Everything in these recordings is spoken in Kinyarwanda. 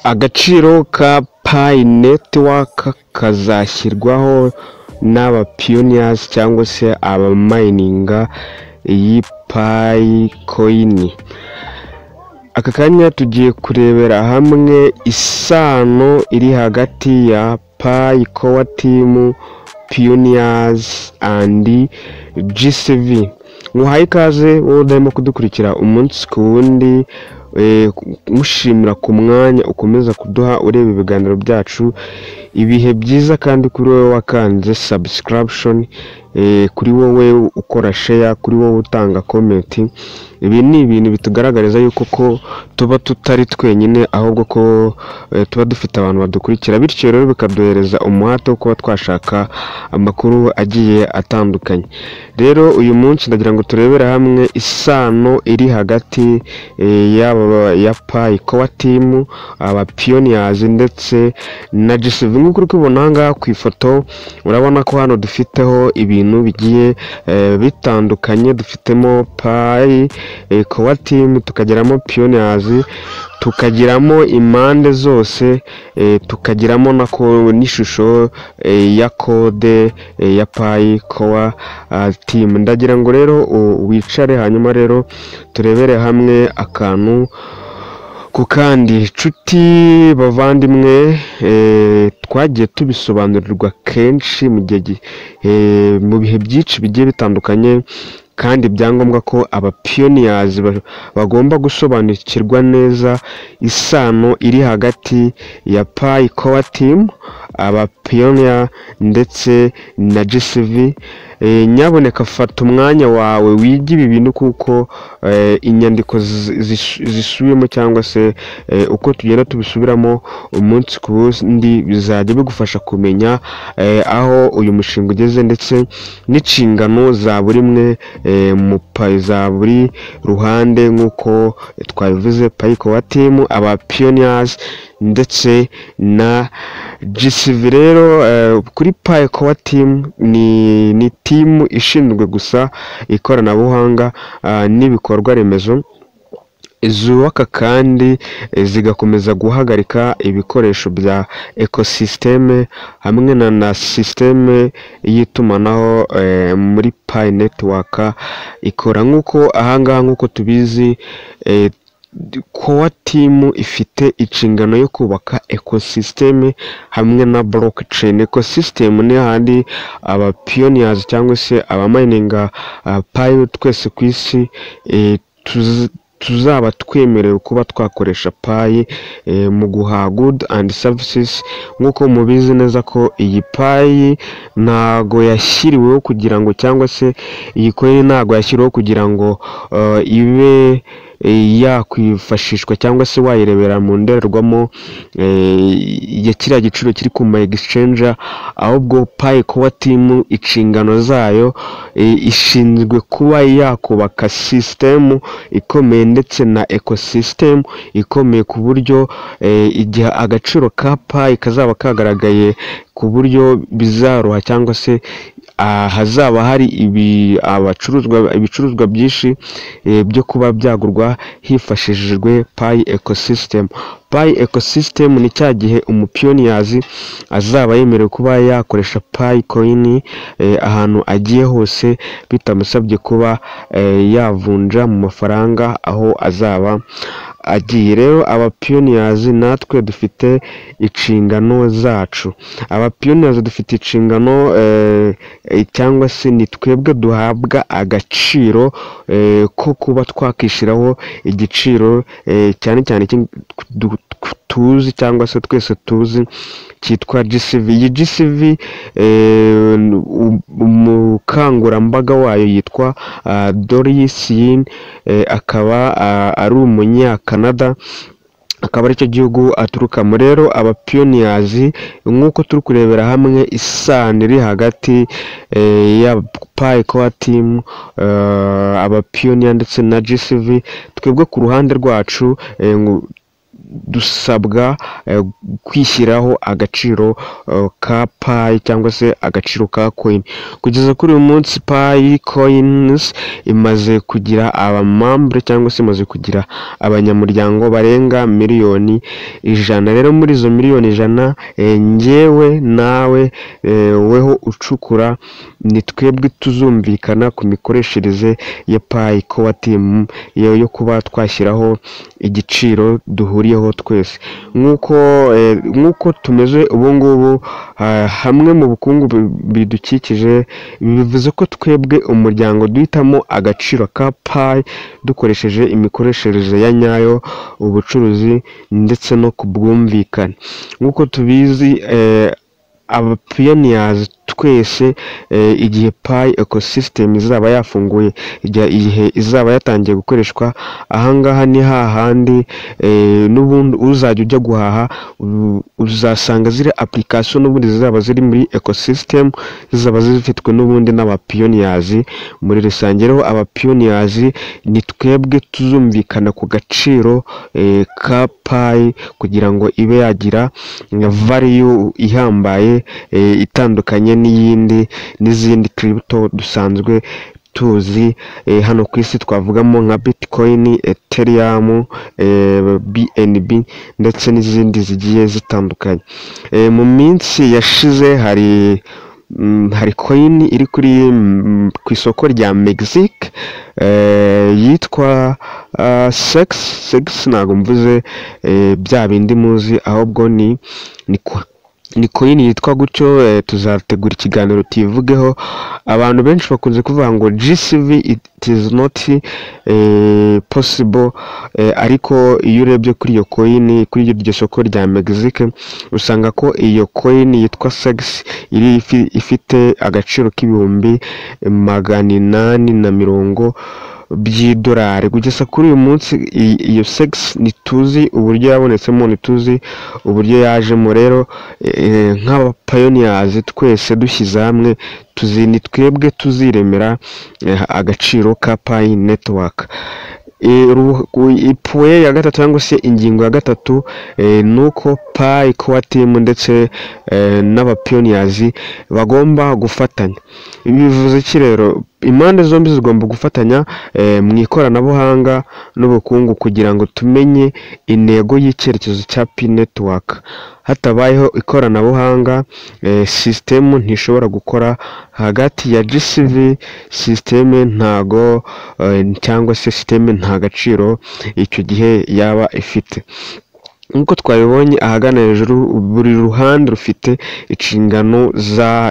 Agaciro ka Pi Network kazashyirwaho n'aba pioneers cyangwa se aba mininga iyi Pi coin. Aka kanya tugiye kurebera hamwe isano iri hagati ya Pi Core Team, Pioneers and GCV. Muhaye ikaze wowe urimo kudukurikira umunsi ku wundi, mushimira ku mwanya ukomeza kuduha ureba ibiganiro byacu. Ibihe byiza kandi kuri wowe wakanze subscription, kuri wowe ukora share, kuri wowe utanga comment. Ibi ni ibintu bitugaragariza yuko ko tuba tutari twenyine, ahubwo ko tuba dufite abantu badukurikira, bityo rero bikaduhereza umuhate wo kuba twashaka amakuru agiye atandukanye. Rero uyu munsi ndagira ngo turebere hamwe isano iri hagati ya Pi Core Team, aba Pioneers ndetse na GCV. Nk'uko uri kubona aha ngaha ku ifoto, urabona ko hano dufiteho ibintu bigiye bitandukanye. Dufitemo Pi Core Team, tukageramo Pioneers, tukagiramo impande zose, tukagiramo n'ishusho ya code ya Pi Core Team. Ndagira ngo rero wicare, hanyuma rero turebere hamwe akantu ku kandi. Nshuti bavandimwe, twagiye tubisobanurirwa kenshi mu bihe byinshi bigiye bitandukanye, kandi byangombwa ko aba pioneers bagomba gusobanukirwa neza isano iri hagati ya Pi Core Team, aba pioneer ndetse na GCV. Nyaboneka fata umwanya wawe wige ibi bintu, kuko inyandiko zisubiyemo cyangwa se uko tugenda tubisubiramo umunsi ku wundi bizajya bigufasha kumenya aho uyu mushinga ugeze, ndetse n'inshingano za buri mwe za buri ruhande. Nk'uko twabivuze, Pi Core Team, aba pioneers ndetse na GCV. Rero kuri Pi Core Team ni timu ishinzwe gusa ikoranabuhanga n'ibikorwa remezo, zubaka kandi zigakomeza guhagarika ibikoresho bya ecosystem hamwe na system y'itumanaho muri Pi Network ikora. Nk'uko ahangaha nk'uko tubizi, Core Team ifite inshingano yo kubaka ecosystem hamwe na blockchain. Ecosystem ni handi aba pioneers cyangwa se aba mininga Pi twese ku isi tuzaba twemerewe kuba twakoresha Pi mu guha good and services. Nk'uko mubizi neza ko iyi Pi ntago yashyiriweho kugira ngo, cyangwa se iyi coin ntago yashyiriweho kugira ngo ibe yakwifashishwa cyangwa se wayirebera mu ndorerwamo ya kiriya giciro kiri ku ma exchange, ahubwo Pi Core Team inshingano zayo ishinzwe kuba yakubaka system ikomeye ndetse na ecosystem ikomeye, ku buryo igihe agaciro ka Pi kazaba kagaragaye ku buryo bizaroha, cyangwa se hazaba hari ibicuruzwa byinshi byo kuba byagurwa hifashishijwe Pi ecosystem. Pi ecosystem ni cya gihe umupioneers azaba yemerewe kuba yakoresha Pi coin ahantu agiye hose, bitamusabye kuba yavunja mu mafaranga aho azaba agiye. Rero aba pioneers natwe dufite inshingano zacu. Aba pioneers dufite inshingano, cyangwa se ni twebwe duhabwa agaciro ko kuba twakishiraho igiciro cyane cyane tuzi, cyangwa se twese tuzi, cyitwa GCV. Iyi GCV umukangurambaga wayo yitwa Doris Yin, akaba ari umunyakanada, akaba aricyo gihugu aturukamo. Rero aba pioneers nk'uko turi kurebera hamwe isano iri hagati ya Pi Core Team, aba pioneer ndetse na GCV, twebwe ku ruhande rwacu dusabwa kwishyiraho agaciro ka Pi cyangwa se agaciro ka coin. Kugeza kuri uyu munsi Pi coins imaze kugira abamambre cyangwa se imaze kugira abanyamuryango barenga miliyoni 100. Rero muri izo miliyoni 100 njyewe nawe weho ucukura ni twebwe tuzumvikana ku mikoreshereze ya Pi Core Team yo kuba twashyiraho igiciro duhuriyeho twese. Nk'uko tumeze ubu ngubu hamwe mu bukungu bidukikije, bivuze ko twebwe umuryango duhitamo agaciro ka Pi dukoresheje imikoreshereze ya nyayo, ubucuruzi ndetse no kubwumvikana. Nk'uko tubizi aba pioneers twese igihe Pi ecosystem izaba yafunguye, igihe izaba yatangiye gukoreshwa, ahangaha ni hahandi n'ubundi uzajya ujya guhaha uzasanga ziri application n'ubundi zizaba ziri muri ecosystem, zizaba zifitwe n'ubundi n'aba pioneers muri rusange. Rero aba pioneers ni twebwe tuzumvikana ku gaciro ka Pi kugira ngo ibe yagira value ihambaye itandukanye n'izindi crypto dusanzwe tuzi hano ku isi. Twavugamo nka Bitcoin, Ethereum, BNB ndetse n'izindi zigiye zitandukanye. Mu minsi yashize hari coin iri ku isoko rya Mexique yitwa SEX. Ntabwo mvuze bya bindi muzi, ahubwo ni coin yitwa gutyo. Tuzategura ikiganiro tuyivugeho. Abantu benshi bakunze kuvuga ngo GCV it is not possible, ariko iyo urebye kuri iyo coin, kuri iryo soko rya Mexique, usanga ko iyo coin yitwa SEX ifite agaciro k'ibihumbi 850 by'idolari. Kugeza kuri uyu munsi iyo SEX ntituzi uburyo yabonetsemo, ntituzi uburyo yajemo. Rero nk'aba pioneers twese dushyize hamwe ni twebwe tuziremera agaciro ka Pi network. Ipuwe ya gatatu cyangwa se ingingo ya gatatu nuko Pi Core Team ndetse n'aba pioneers bagomba gufatanya. Ibi bivuze iki rero? Impande zombi zigomba gufatanya mu ikoranabuhanga n'ubukungu kugira ngo tumenye intego y'icyerekezo cya Pi network. Hatabayeho ikoranabuhanga, system ntishobora gukora. Hagati ya GCV system ntago cyangwa se system nta gaciro icyo gihe yaba ifite. Nk'uko twabibonye ahagana hejuru, buri ruhande rufite inshingano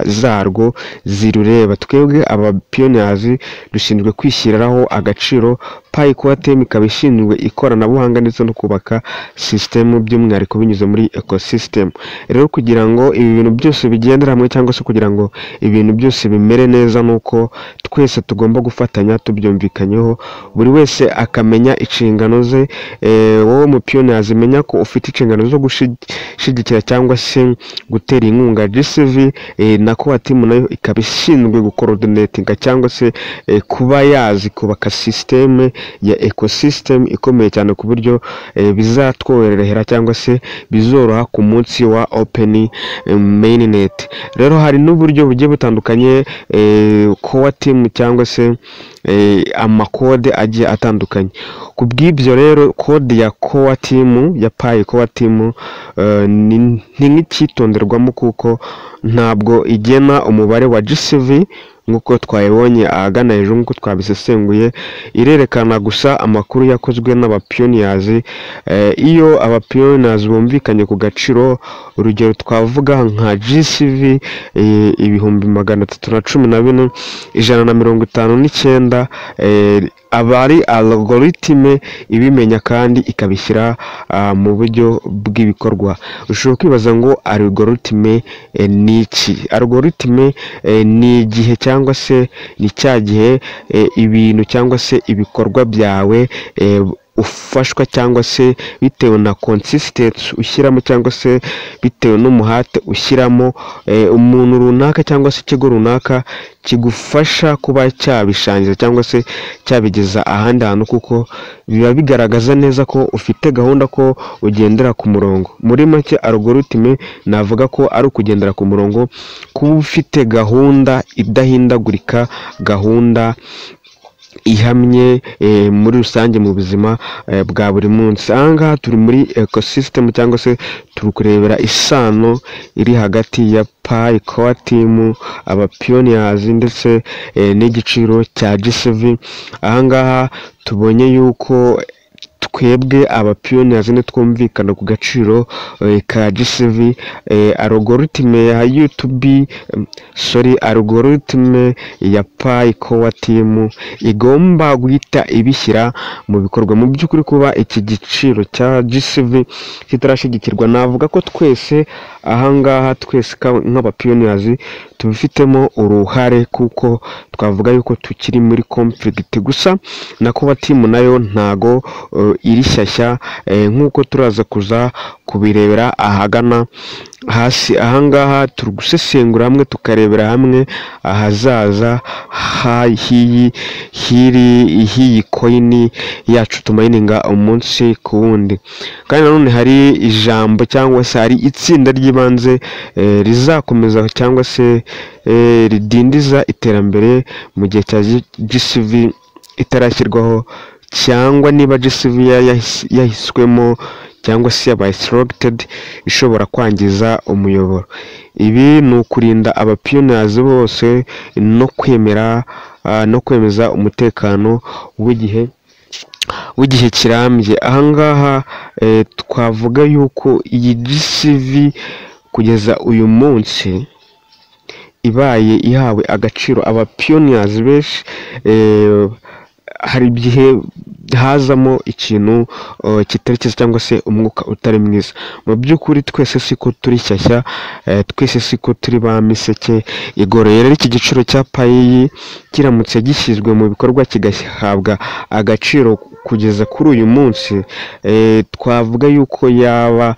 zarwo zirureba. Twebwe aba pioneers dushinzwe kwishyiriraho agaciro. Pi Core Team ikaba ishinzwe ikoranabuhanga ndetse no kubaka system by'umwihariko binyuze muri ecosystem. Rero kugira ngo ibi bintu byose bigendera hamwe cyangwa se kugira ngo ibintu byose bimere neza, nuko twese tugomba gufatanya tubyumvikanyeho, buri wese akamenya inshingano ze. Wowe mu pioneers menya ko ufite inshingano zo gushigikira cyangwa se gutera inkunga GCV, na Core Team nayo ikaba ishinzwe gucoordinatinga cyangwa se kuba yazi kubaka system ya ecosystem ikomeye cyane ku buryo bizatworohera cyangwa se bizoroha ku munsi wa open mainnet. Rero hari n'uburyo bugiye butandukanye Core Team cyangwa se amakode agiye atandukanye. Ku bw'ibyo rero code ya Core Team, ya Pi Core Team ni nk'icyitonderwamo kuko ntabwo igena umubare wa GCV nk'uko twayibonye ahagana hejuru. Nk'uko twabisesenguye, irerekana gusa amakuru yakozwe n'aba pioneers. Iyo aba pioneers bumvikanye ku gaciro, urugero twavuga nka GCV ibihumbi 314 159, abari algoritime ibimenya kandi ikabishyira mu buryo bw'ibikorwa. Ushobora kwibaza ngo algoritime ni iki? Algoritime ni igihe cyangwa se ni cya gihe ibintu cyangwa se ibikorwa byawe ufashwa cyangwa se bitewe na consistency ushyiramo cyangwa se bitewe n'umuhate ushyiramo, umuntu runaka cyangwa se ikigo runaka kigufasha kuba cyabishangiza cyangwa se cyabigeza ahandi hantu, kuko biba bigaragaza neza ko ufite gahunda, ko ugendera ku murongo. Muri make algorithm navuga ko ari ukugendera ku murongo, kuba ufite gahunda idahindagurika, gahunda ihamye muri rusange mu buzima bwa buri munsi. Ahangaha turi muri ecosystem cyangwa se turi kurebera isano iri hagati ya Pi Core Team, aba pioneers ndetse n'igiciro cya G7. Ahangaha tubonye yuko twebwe aba pioneers twumvikana ku gaciro ka G7. Algorithm ya YouTube algorithm ya Pi Core Team igomba guhita ibishyira mu bikorwa. Mu by'ukuri kuba iki giciro cya G7 kitarashigikirwa, navuga ko twese ahangaha twese nk'aba pioneers tubifitemo uruhare, kuko twavuga yuko tukiri muri conflict. Gusa na Core Team nayo ntago iri shyashya, nk'uko turaza kuza kubirebera ahagana hasi. Ahangaha turi gusesengura hamwe tukarebera hamwe ahazaza h'iyi coin yacu tumayininga umunsi ku wundi. Kandi nanone hari ijambo cyangwa se hari itsinda ry'ibanze rizakomeza cyangwa se ridindiza iterambere mu gihe cya G7 itarashyirwaho, cyangwa niba G7 yahiswemo cyangwa se yabaye selected, ishobora kwangiza umuyoboro. Ibi ni ukurinda aba pioneers bose no kwemeza umutekano w'igihe kirambye. Ahangaha twavuga yuko iyi G7 kugeza uyu munsi ibaye ihawe agaciro aba pioneers benshi, hari igihe hazamo ikintu kitari cyiza cyangwa se umwuka utari mwiza. Mu by'ukuri twese siko turi shyashya, twese siko turi ba miseke igoroye. Rero iki giciro cya Pi kiramutse gishyizwe mu bikorwa kigahabwa agaciro kugeza kuri uyu munsi, twavuga yuko yaba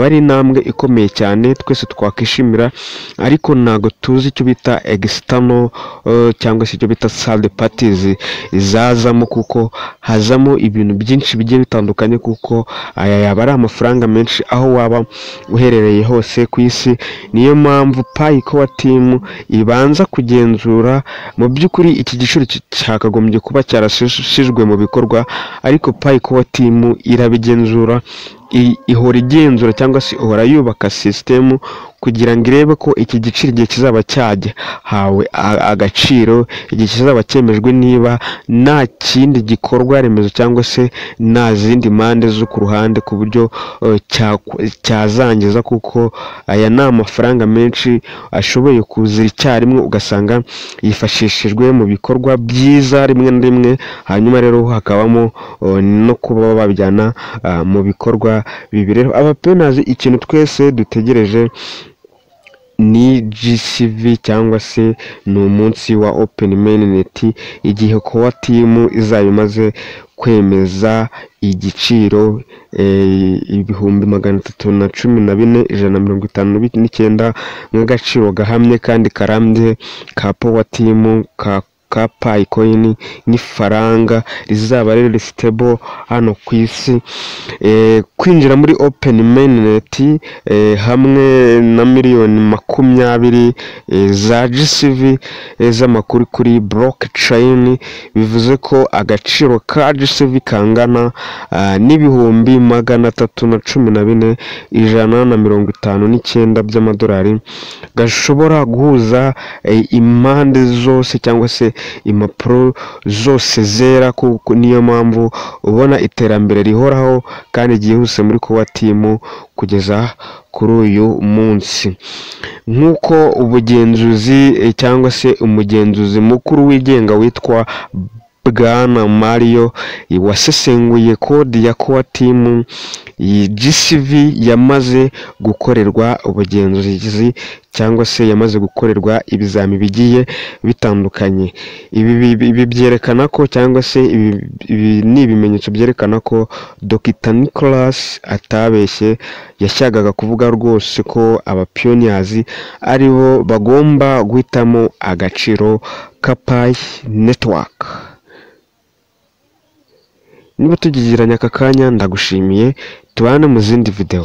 ari intambwe ikomeye cyane twese twakwishimira. Ariko ntago tuzi icyo bita external cyangwa se icyo bita third parties izazamo, kuko hazamo ibintu byinshi bigiye bitandukanye, kuko aya yaba ari amafaranga menshi aho waba uherereye hose ku isi. Niyo mpamvu Pi Core Team ibanza kugenzura. Mu by'ukuri iki giciro cyakagombye kuba cyarashyizwe mu bikorwa, ariko Pi Core Team irabigenzura, ihora igenzura cyangwa se ihora yubaka system kugira ngo irebe ko iki giciro igihe kizaba cyahawe agaciro, igihe kizaba cyemejwe, niba nta kindi gikorwa remezo cyangwa se nta zindi mpande zo ku ruhande ku buryo cyazangiza, kuko aya ni amafaranga menshi ashoboye kuzira icyarimwe, ugasanga yifashishijwe mu bikorwa byiza rimwe na rimwe, hanyuma rero hakabamo no kuba babijyana mu bikorwa bibi. Rero aba pioneers ikintu twese dutegereje ni G7 cyangwa se ni umunsi wa Open Mainnet, igihe Core Team izaba imaze kwemeza igiciro 314,159 nk'agaciro gahamye kandi karambye ka Core Team ka Pi Coin n'ifaranga rizaba riri stable hano ku isi. Kwinjira muri Open Mainnet hamwe na miliyoni 20 za G7 z'amakuru kuri blockchain, bivuze ko agaciro ka G7 kangana n'ibihumbi 314,159 by'amadolari, gashobora guhuza impande zose cyangwa se impapuro zose zera. Kuko niyo mpamvu ubona iterambere rihoraho kandi ryihuse muri Core Team kugeza kuri uyu munsi. Nk'uko ubugenzuzi cyangwa se umugenzuzi mukuru wigenga witwa Bwana Mario wasesenguye kode ya core team GCV yamaze gukorerwa ubugenzuzi cyangwa se yamaze gukorerwa ibizami bigiye bitandukanye. Ibi byerekana ko cyangwa se ibi ni ibimenyetso byerekana ko Dr Nicholas atabeshye, yashakaga kuvuga rwose ko abapioneers aribo bagomba guhitamo agaciro ka Pi Network. Niba tugiranye aka kanya ndagushimiye, tubane mu zindi video.